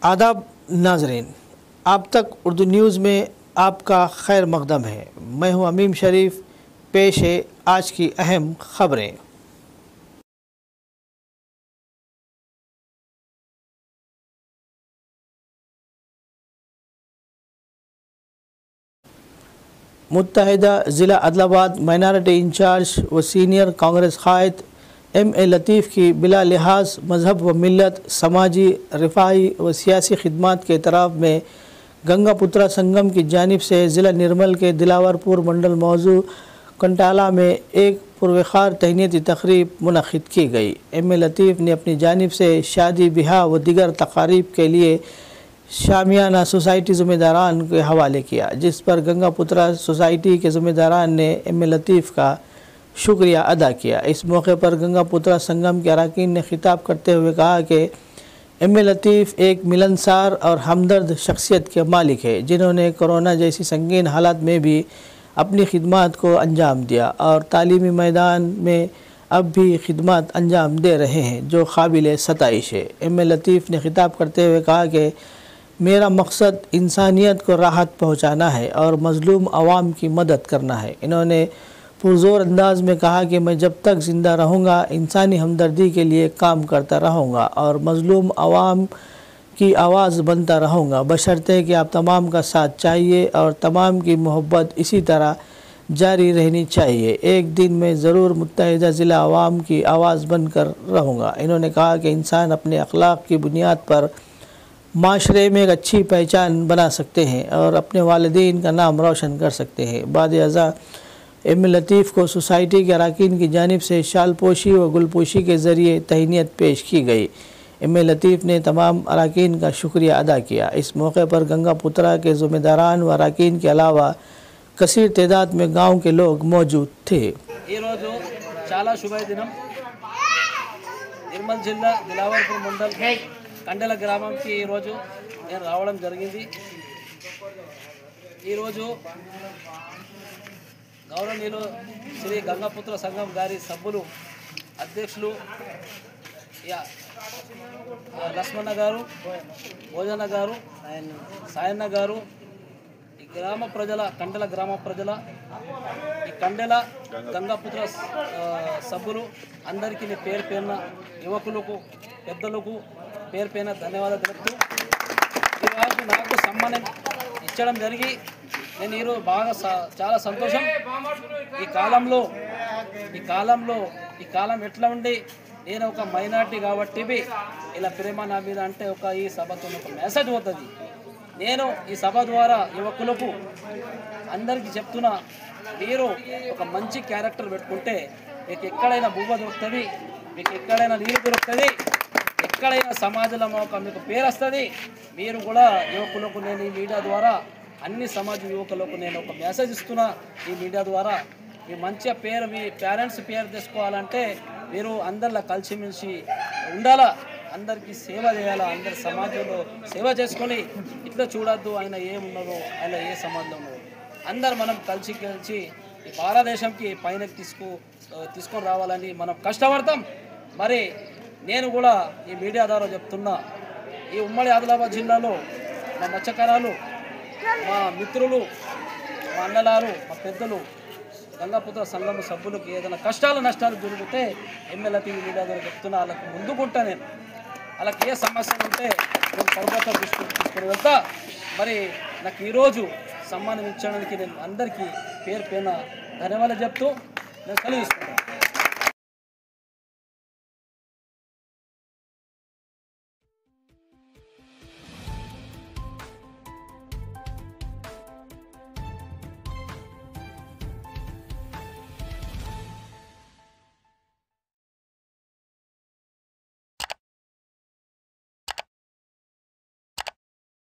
आदाब नाजरीन, आप तक उर्दू न्यूज़ में आपका खैर मकदम है। मैं हूं अमीम शरीफ। पेश है आज की अहम खबरें। मुत्तहिदा ज़िला आदिलाबाद माइनॉरिटी इंचार्ज व सीनियर कांग्रेस कायद M.A. लतीफ़ की बिला लिहाज मज़हब व मिलत समाजी रिफाई व सियासी खिदमात के एतराफ़ में गंगापुत्रा संगम की जानिब से ज़िला निर्मल के दिलावरपुर मंडल मौजू कंटाला में एक पुरवखार तहनीती तकरीब मुनक़िद की गई। M.A. लतीफ़ ने अपनी जानिब से शादी ब्याह व दीगर तकारीब के लिए शामियाना सोसाइटी ज़िम्मेदारान के हवाले किया, जिस पर गंगापुत्रा सोसाइटी के ज़िम्मेदारान ने M.A. लतीफ़ का शुक्रिया अदा किया। इस मौके पर गंगापुत्रा संगम के अरकान ने खिताब करते हुए कहा कि M.A. लतीफ़ एक मिलनसार और हमदर्द शख्सियत के मालिक है, जिन्होंने कोरोना जैसी संगीन हालात में भी अपनी खिदमत को अंजाम दिया और तालीमी मैदान में अब भी खिदमत अंजाम दे रहे हैं, जो काबिल सताइश है। M.A. लतीफ़ ने खिताब करते हुए कहा कि मेरा मकसद इंसानियत को राहत पहुँचाना है और मज़लूम अवाम की मदद करना है। इन्होंने पुरज़ोर अंदाज में कहा कि मैं जब तक ज़िंदा रहूँगा इंसानी हमदर्दी के लिए काम करता रहूँगा और मज़लूम अवाम की आवाज़ बनता रहूँगा, बशर्ते कि आप तमाम का साथ चाहिए और तमाम की मोहब्बत इसी तरह जारी रहनी चाहिए। एक दिन मैं ज़रूर मुत्तहिदा ज़िला अवाम की आवाज़ बनकर रहूँगा। इन्होंने कहा कि इंसान अपने अखलाक की बुनियाद पर माशरे में एक अच्छी पहचान बना सकते हैं और अपने वालिदैन का नाम रोशन कर सकते हैं। बाद-ए-अज़ा M.A. लतीफ़ को सोसाइटी के अरकान की जानिब से शालपोशी व गुलपोशी के ज़रिए तहनीत पेश की गई। M.A. लतीफ़ ने तमाम अरकान का शुक्रिया अदा किया। इस मौके पर गंगापुत्रा के ज़िम्मेदारान व अरकान के अलावा कसीर तादाद में गाँव के लोग मौजूद थे। చాలా శుభదినం నిర్మల్ జిల్లా దిలావర్పూర్ మండల్ కండల గ్రామంకి ఈ రోజు నేను రావడం జరిగింది। ఈ రోజు గౌరవనీయులు శ్రీ గంగాపుత్ర సంఘం గారి సభ్యులు అధ్యక్షులు లక్ష్మణ గారు, భోజన గారు, సాయన్న గారు, ఈ గ్రామ ప్రజల కండల గ్రామ ప్రజల ఈ కండెల గంగాపుత్ర సభ్యులు అందరికీ పేరు పేరున యువకులకు పెద్దలకు పేరు పేరున ధన్యవాదాలు తెలుపుతూ ఈరోజు నాకు సమ్మానం ఇచ్చడం జరిగి నేను ఈరోజు బాగా చాలా సంతోషం। ఈ కాలం ఎట్లా ఉండి నేను ఒక మైనారిటీ కాబట్టి ఇలా ప్రేమ నా మీద అంటే ఈ సభతో ఒక మెసేజ్ పోతుంది। నేను ఈ సభ ద్వారా యువకులకు అందరికీ చెప్తున్నా, మీరు ఒక మంచి క్యారెక్టర్ పెట్టుకుంటే మీకు ఎక్కడైనా భూమ దొరుకుతుంది, మీకు ఎక్కడైనా నీరు దొరుకుతుంది, ఎక్కడైనా సమాజంలో మీకు పేరు వస్తుంది। మీరు కూడా యువకులకు నేను ఈ మీడియా ద్వారా అన్ని సమాజ యువకులకు నేను ఒక మెసేజ్ ఇస్తున్నా। ఈ మీడియా ద్వారా మీ మంచి పేరు, మీ పేరెంట్స్ పేరు తెచ్చుకోవాలంటే మీరు అందరిలో కలిసిమెలిసి ఉండాలా, అందరికీ సేవ చేయాలా, అందరి సమాజంలో సేవ చేసుకొని ఇట్లా చూడొద్దు ఆయన ఏమున్నారో, ఆయన ఏ సమాజంలో ఉన్నారో, అందరు మనం కలిసి ఈ భారతదేశంకి పైన తీసుకొని రావాలని మనం కష్టపడతాం। మరి నేను కూడా ఈ మీడియా ద్వారా చెప్తున్నా, ఈ ఉమ్మడి ఆదిలాబాద్ జిల్లాలో మా మత్స్యకారులు, మా మిత్రులు, మా అన్నలారు, మా పెద్దలు గంగాపుత్ర సంఘం సభ్యులకు ఏదైనా కష్టాలు నష్టాలు జరిగితే M.A. లतीफ़ మీడియా ద్వారా చెప్తున్నా, వాళ్ళకి ముందుకుంటా నేను, వాళ్ళకి ఏ సమస్యలు ఉంటే నేను పర్వతం తీసుకొని వెళ్తా। మరి నాకు ఈరోజు సమ్మానం ఇచ్చడానికి నేను అందరికీ పేరు పేరున ధన్యవాదాలు చెప్తూ నేను సెలవు తీసుకుంటాను।